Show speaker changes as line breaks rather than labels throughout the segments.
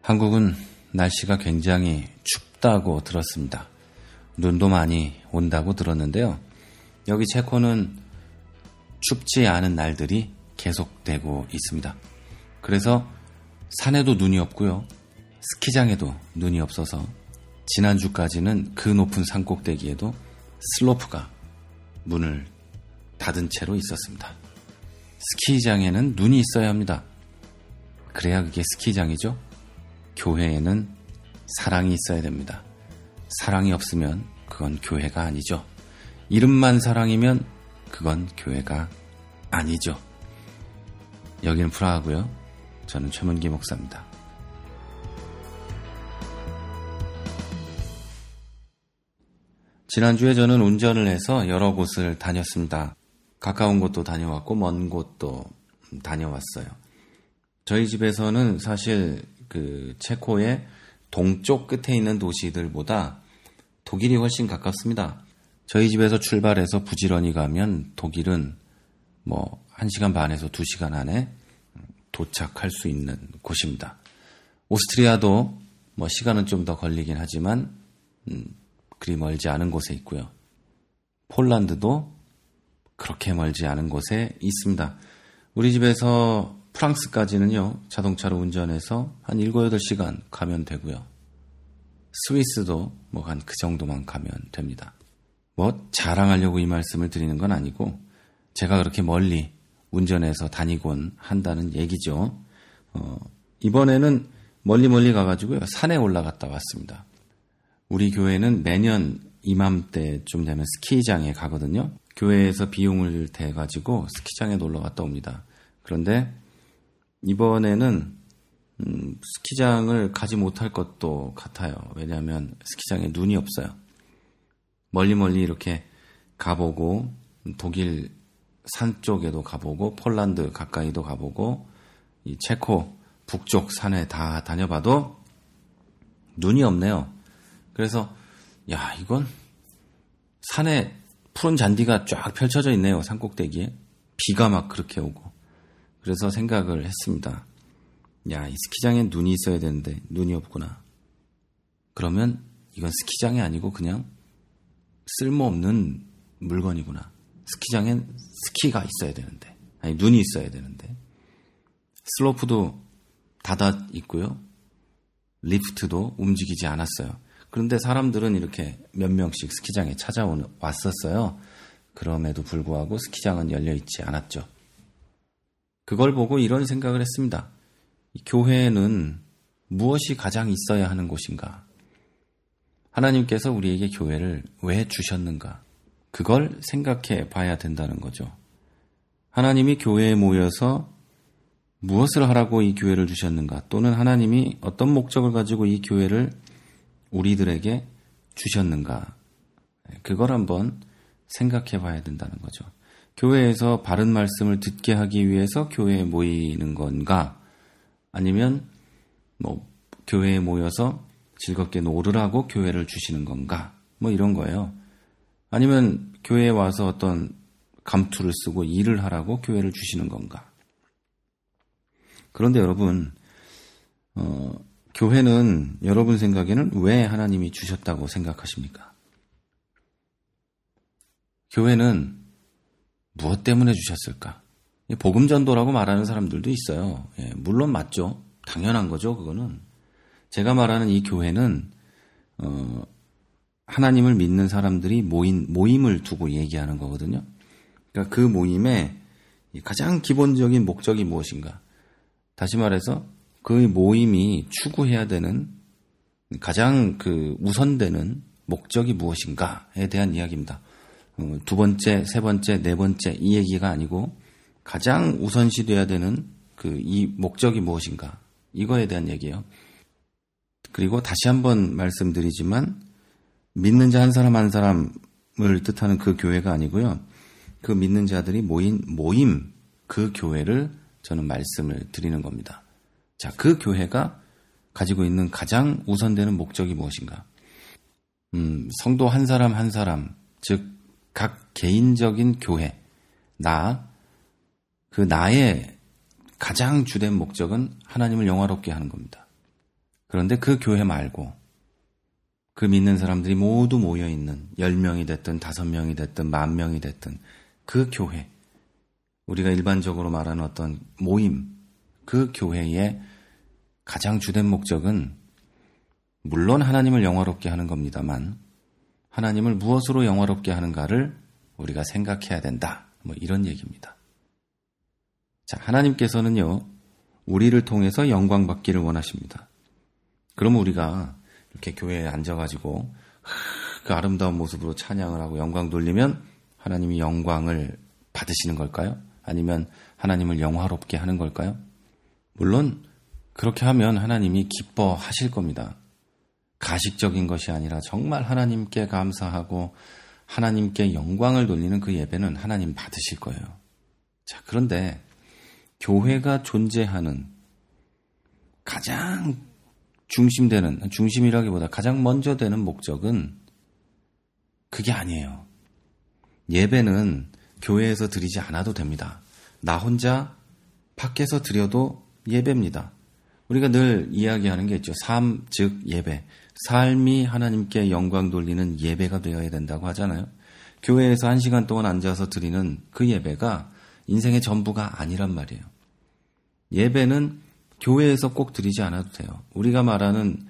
한국은 날씨가 굉장히 춥다고 들었습니다. 눈도 많이 온다고 들었는데요. 여기 체코는 춥지 않은 날들이 계속되고 있습니다. 그래서 산에도 눈이 없고요. 스키장에도 눈이 없어서 지난주까지는 그 높은 산 꼭대기에도 슬로프가 문을 닫은 채로 있었습니다. 스키장에는 눈이 있어야 합니다. 그래야 그게 스키장이죠. 교회에는 사랑이 있어야 됩니다. 사랑이 없으면 그건 교회가 아니죠. 이름만 사랑이면 그건 교회가 아니죠. 여기는 프라하고요. 저는 최문기 목사입니다. 지난주에 저는 운전을 해서 여러 곳을 다녔습니다. 가까운 곳도 다녀왔고 먼 곳도 다녀왔어요. 저희 집에서는 사실 그 체코의 동쪽 끝에 있는 도시들보다 독일이 훨씬 가깝습니다. 저희 집에서 출발해서 부지런히 가면 독일은 1시간 반에서 2시간 안에 도착할 수 있는 곳입니다. 오스트리아도 시간은 좀 더 걸리긴 하지만 그리 멀지 않은 곳에 있고요. 폴란드도 그렇게 멀지 않은 곳에 있습니다. 우리 집에서 프랑스까지는요, 자동차로 운전해서 한 7, 8시간 가면 되고요. 스위스도 한 그 정도만 가면 됩니다. 자랑하려고 이 말씀을 드리는 건 아니고 제가 그렇게 멀리 운전해서 다니곤 한다는 얘기죠. 이번에는 멀리 가가지고요, 산에 올라갔다 왔습니다. 우리 교회는 매년 이맘때쯤 되면 스키장에 가거든요. 교회에서 비용을 대가지고 스키장에 놀러 갔다 옵니다. 그런데 이번에는 스키장을 가지 못할 것도 같아요. 왜냐하면 스키장에 눈이 없어요. 멀리 이렇게 가보고 독일 산 쪽에도 가보고 폴란드 가까이도 가보고 이 체코 북쪽 산에 다 다녀봐도 눈이 없네요. 그래서 이건 산에 푸른 잔디가 쫙 펼쳐져 있네요. 산 꼭대기에. 비가 막 그렇게 오고. 그래서 생각을 했습니다. 이 스키장에 눈이 있어야 되는데 눈이 없구나. 그러면 이건 스키장이 아니고 그냥 쓸모없는 물건이구나. 스키장엔 스키가 있어야 되는데, 눈이 있어야 되는데. 슬로프도 닫아 있고요. 리프트도 움직이지 않았어요. 그런데 사람들은 이렇게 몇 명씩 스키장에 찾아왔었어요. 그럼에도 불구하고 스키장은 열려있지 않았죠. 그걸 보고 이런 생각을 했습니다. 교회에는 무엇이 가장 있어야 하는 곳인가? 하나님께서 우리에게 교회를 왜 주셨는가? 그걸 생각해 봐야 된다는 거죠. 하나님이 교회에 모여서 무엇을 하라고 이 교회를 주셨는가? 또는 하나님이 어떤 목적을 가지고 이 교회를 우리들에게 주셨는가? 그걸 한번 생각해 봐야 된다는 거죠. 교회에서 바른 말씀을 듣게 하기 위해서 교회에 모이는 건가? 아니면 교회에 모여서 즐겁게 놀으라고 교회를 주시는 건가? 이런 거예요. 아니면 교회에 와서 어떤 감투를 쓰고 일을 하라고 교회를 주시는 건가? 그런데 여러분, 교회는 여러분 생각에는 왜 하나님이 주셨다고 생각하십니까? 교회는 무엇 때문에 주셨을까? 복음 전도라고 말하는 사람들도 있어요. 물론 맞죠. 당연한 거죠, 그거는. 제가 말하는 이 교회는 하나님을 믿는 사람들이 모임을 두고 얘기하는 거거든요. 그러니까 그 모임의 가장 기본적인 목적이 무엇인가? 다시 말해서 그 모임이 추구해야 되는 가장 우선되는 목적이 무엇인가에 대한 이야기입니다. 두 번째, 세 번째, 네 번째 이 얘기가 아니고 가장 우선시돼야 되는 이 목적이 무엇인가? 이거에 대한 얘기예요. 그리고 다시 한번 말씀드리지만 믿는 자 한 사람 한 사람을 뜻하는 그 교회가 아니고요. 그 믿는 자들이 모인 모임, 그 교회를 저는 말씀을 드리는 겁니다. 자, 그 교회가 가지고 있는 가장 우선되는 목적이 무엇인가? 성도 한 사람 한 사람, 즉 각 개인적인 교회, 나의 가장 주된 목적은 하나님을 영화롭게 하는 겁니다. 그런데 그 교회 말고 그 믿는 사람들이 모두 모여있는 10명이 됐든 5명이 됐든 10,000명이 됐든 그 교회, 우리가 일반적으로 말하는 어떤 모임, 그 교회의 가장 주된 목적은 물론 하나님을 영화롭게 하는 겁니다만 하나님을 무엇으로 영화롭게 하는가를 우리가 생각해야 된다. 이런 얘기입니다. 자, 하나님께서는요, 우리를 통해서 영광 받기를 원하십니다. 그러면 우리가 이렇게 교회에 앉아가지고 그 아름다운 모습으로 찬양을 하고 영광 돌리면 하나님이 영광을 받으시는 걸까요? 아니면 하나님을 영화롭게 하는 걸까요? 물론 그렇게 하면 하나님이 기뻐하실 겁니다. 가식적인 것이 아니라 정말 하나님께 감사하고 하나님께 영광을 돌리는 그 예배는 하나님 받으실 거예요. 자, 그런데 교회가 존재하는 가장 중심이라기보다 가장 먼저 되는 목적은 그게 아니에요. 예배는 교회에서 드리지 않아도 됩니다. 나 혼자 밖에서 드려도 예배입니다. 우리가 늘 이야기하는 게 있죠. 삶, 즉 예배. 삶이 하나님께 영광 돌리는 예배가 되어야 된다고 하잖아요. 교회에서 1시간 동안 앉아서 드리는 그 예배가 인생의 전부가 아니란 말이에요. 예배는 교회에서 꼭 드리지 않아도 돼요. 우리가 말하는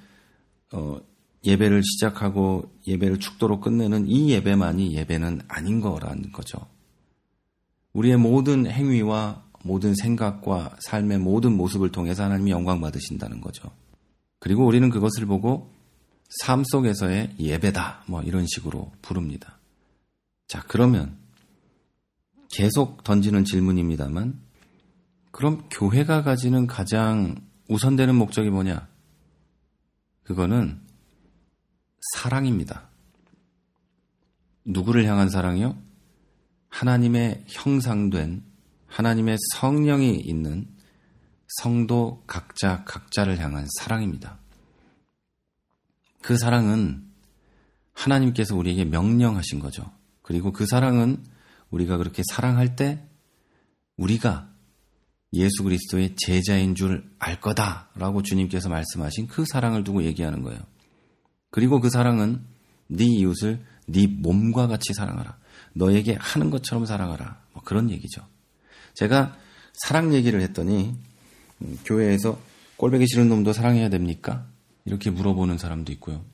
예배를 시작하고 예배를 축도로 끝내는 이 예배만이 예배는 아닌 거라는 거죠. 우리의 모든 행위와 모든 생각과 삶의 모든 모습을 통해서 하나님이 영광 받으신다는 거죠. 그리고 우리는 그것을 보고 삶 속에서의 예배다, 이런 식으로 부릅니다. 자, 그러면 계속 던지는 질문입니다만, 그럼 교회가 가지는 가장 우선되는 목적이 뭐냐? 그거는 사랑입니다. 누구를 향한 사랑이요? 하나님의 형상된 하나님의 성령이 있는 성도 각자를 향한 사랑입니다. 그 사랑은 하나님께서 우리에게 명령하신 거죠. 그리고 그 사랑은 우리가 그렇게 사랑할 때 우리가 예수 그리스도의 제자인 줄 알 거다라고 주님께서 말씀하신 그 사랑을 두고 얘기하는 거예요. 그리고 그 사랑은 네 이웃을 네 몸과 같이 사랑하라. 너에게 하는 것처럼 사랑하라. 그런 얘기죠. 제가 사랑 얘기를 했더니 교회에서 꼴보기 싫은 놈도 사랑해야 됩니까? 이렇게 물어보는 사람도 있고요.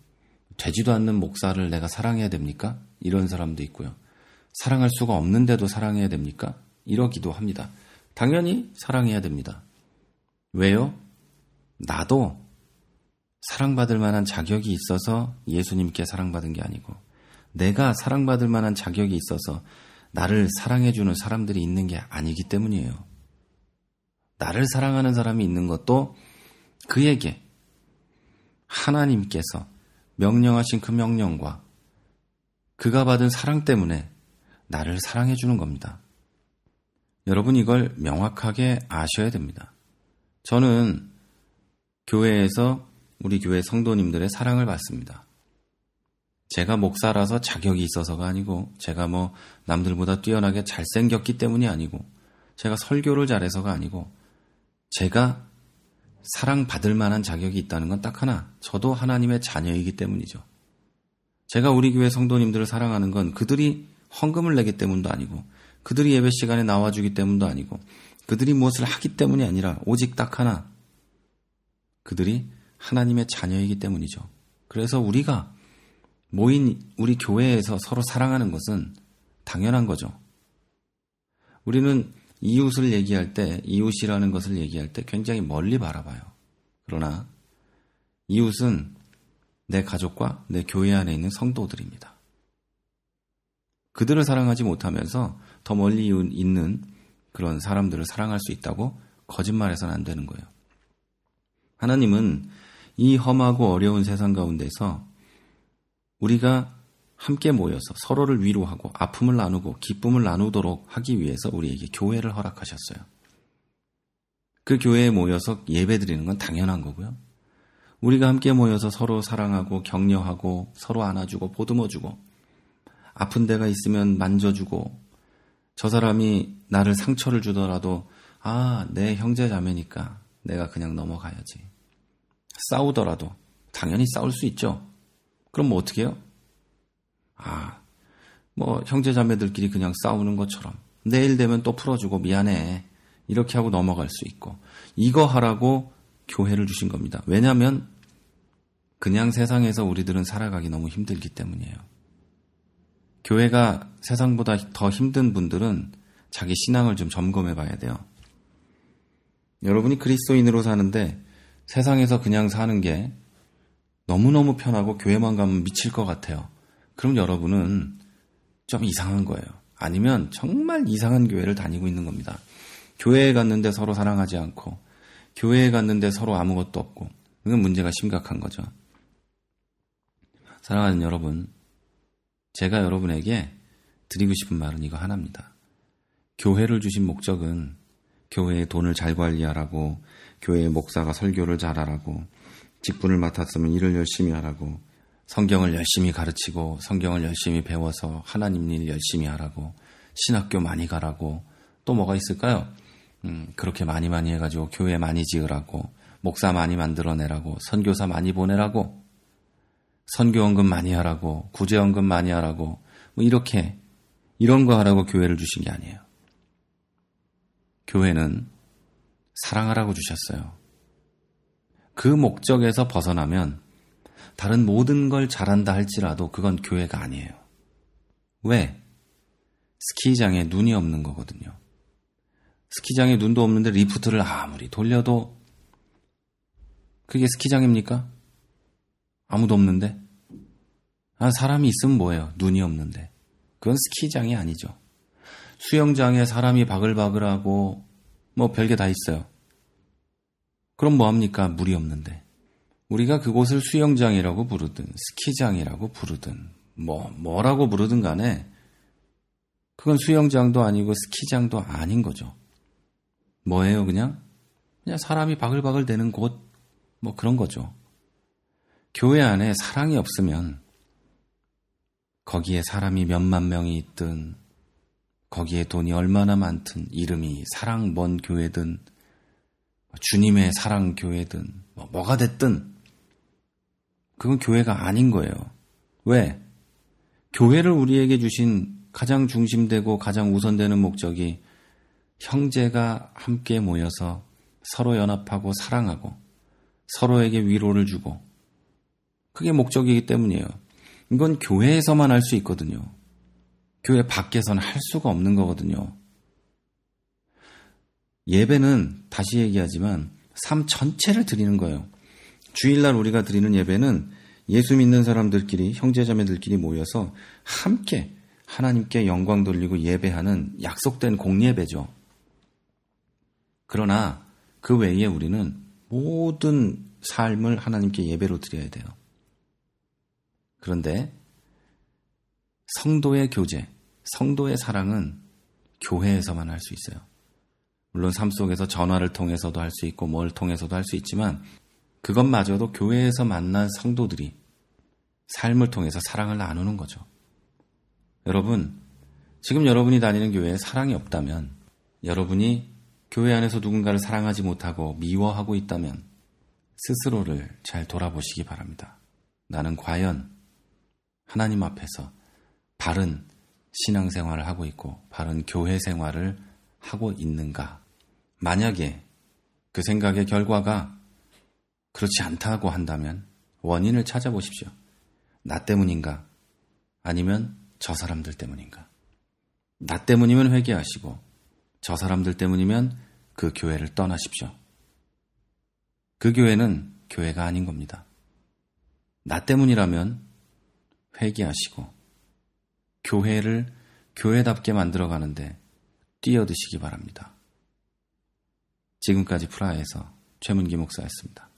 되지도 않는 목사를 내가 사랑해야 됩니까? 이런 사람도 있고요. 사랑할 수가 없는데도 사랑해야 됩니까? 이러기도 합니다. 당연히 사랑해야 됩니다. 왜요? 나도 사랑받을 만한 자격이 있어서 예수님께 사랑받은 게 아니고 내가 사랑받을 만한 자격이 있어서 나를 사랑해주는 사람들이 있는 게 아니기 때문이에요. 나를 사랑하는 사람이 있는 것도 그에게 하나님께서 명령하신 그 명령과 그가 받은 사랑 때문에 나를 사랑해주는 겁니다. 여러분 이걸 명확하게 아셔야 됩니다. 저는 교회에서 우리 교회 성도님들의 사랑을 받습니다. 제가 목사라서 자격이 있어서가 아니고 제가 남들보다 뛰어나게 잘생겼기 때문이 아니고 제가 설교를 잘해서가 아니고 제가 사랑받을 만한 자격이 있다는 건 딱 하나, 저도 하나님의 자녀이기 때문이죠. 제가 우리 교회 성도님들을 사랑하는 건 그들이 헌금을 내기 때문도 아니고 그들이 예배 시간에 나와주기 때문도 아니고 그들이 무엇을 하기 때문이 아니라 오직 딱 하나, 그들이 하나님의 자녀이기 때문이죠. 그래서 우리가 모인 우리 교회에서 서로 사랑하는 것은 당연한 거죠. 우리는 이웃을 얘기할 때, 이웃이라는 것을 얘기할 때 굉장히 멀리 바라봐요. 그러나 이웃은 내 가족과 내 교회 안에 있는 성도들입니다. 그들을 사랑하지 못하면서 더 멀리 있는 그런 사람들을 사랑할 수 있다고 거짓말해서는 안 되는 거예요. 하나님은 이 험하고 어려운 세상 가운데서 우리가 함께 모여서 서로를 위로하고 아픔을 나누고 기쁨을 나누도록 하기 위해서 우리에게 교회를 허락하셨어요. 그 교회에 모여서 예배드리는 건 당연한 거고요. 우리가 함께 모여서 서로 사랑하고 격려하고 서로 안아주고 보듬어주고 아픈 데가 있으면 만져주고 저 사람이 나를 상처를 주더라도 내 형제 자매니까 내가 그냥 넘어가야지. 싸우더라도 당연히 싸울 수 있죠. 그럼 뭐 어떻게 해요? 뭐 형제자매들끼리 그냥 싸우는 것처럼 내일 되면 또 풀어주고 미안해 이렇게 하고 넘어갈 수 있고, 이거 하라고 교회를 주신 겁니다. 왜냐하면 그냥 세상에서 우리들은 살아가기 너무 힘들기 때문이에요. 교회가 세상보다 더 힘든 분들은 자기 신앙을 좀 점검해 봐야 돼요. 여러분이 그리스도인으로 사는데 세상에서 그냥 사는 게 너무너무 편하고 교회만 가면 미칠 것 같아요. 그럼 여러분은 좀 이상한 거예요. 아니면 정말 이상한 교회를 다니고 있는 겁니다. 교회에 갔는데 서로 사랑하지 않고, 교회에 갔는데 서로 아무것도 없고, 이건 문제가 심각한 거죠. 사랑하는 여러분, 제가 여러분에게 드리고 싶은 말은 이거 하나입니다. 교회를 주신 목적은 교회의 돈을 잘 관리하라고, 교회의 목사가 설교를 잘하라고, 직분을 맡았으면 일을 열심히 하라고, 성경을 열심히 가르치고 성경을 열심히 배워서 하나님 일 열심히 하라고, 신학교 많이 가라고, 또 뭐가 있을까요? 그렇게 많이 해가지고 교회 많이 지으라고, 목사 많이 만들어내라고, 선교사 많이 보내라고, 선교원금 많이 하라고, 구제원금 많이 하라고, 뭐 이렇게 이런 거 하라고 교회를 주신 게 아니에요. 교회는 사랑하라고 주셨어요. 그 목적에서 벗어나면 다른 모든 걸 잘한다 할지라도 그건 교회가 아니에요. 왜? 스키장에 눈이 없는 거거든요. 스키장에 눈도 없는데 리프트를 아무리 돌려도 그게 스키장입니까? 아무도 없는데? 사람이 있으면 뭐예요? 눈이 없는데. 그건 스키장이 아니죠. 수영장에 사람이 바글바글하고 뭐 별게 다 있어요. 그럼 뭐합니까? 물이 없는데. 우리가 그곳을 수영장이라고 부르든 스키장이라고 부르든 뭐라고 부르든 간에 그건 수영장도 아니고 스키장도 아닌 거죠. 뭐예요? 그냥 사람이 바글바글 대는 곳, 뭐 그런 거죠. 교회 안에 사랑이 없으면 거기에 사람이 몇만 명이 있든, 거기에 돈이 얼마나 많든, 이름이 사랑 뭔 교회든, 주님의 사랑 교회든, 뭐가 됐든 그건 교회가 아닌 거예요. 왜? 교회를 우리에게 주신 가장 중심되고 가장 우선되는 목적이 형제가 함께 모여서 서로 연합하고 사랑하고 서로에게 위로를 주고, 그게 목적이기 때문이에요. 이건 교회에서만 할 수 있거든요. 교회 밖에서는 할 수가 없는 거거든요. 예배는 다시 얘기하지만 삶 전체를 드리는 거예요. 주일날 우리가 드리는 예배는 예수 믿는 사람들끼리, 형제자매들끼리 모여서 함께 하나님께 영광 돌리고 예배하는 약속된 공예배죠. 그러나 그 외에 우리는 모든 삶을 하나님께 예배로 드려야 돼요. 그런데 성도의 교제, 성도의 사랑은 교회에서만 할 수 있어요. 물론 삶 속에서 전화를 통해서도 할 수 있고 뭘 통해서도 할 수 있지만 그것마저도 교회에서 만난 성도들이 삶을 통해서 사랑을 나누는 거죠. 여러분, 지금 여러분이 다니는 교회에 사랑이 없다면, 여러분이 교회 안에서 누군가를 사랑하지 못하고 미워하고 있다면 스스로를 잘 돌아보시기 바랍니다. 나는 과연 하나님 앞에서 바른 신앙생활을 하고 있고 바른 교회 생활을 하고 있는가? 만약에 그 생각의 결과가 그렇지 않다고 한다면 원인을 찾아보십시오. 나 때문인가? 아니면 저 사람들 때문인가? 나 때문이면 회개하시고 저 사람들 때문이면 그 교회를 떠나십시오. 그 교회는 교회가 아닌 겁니다. 나 때문이라면 회개하시고 교회를 교회답게 만들어가는데 뛰어드시기 바랍니다. 지금까지 프라하에서 최문기 목사였습니다.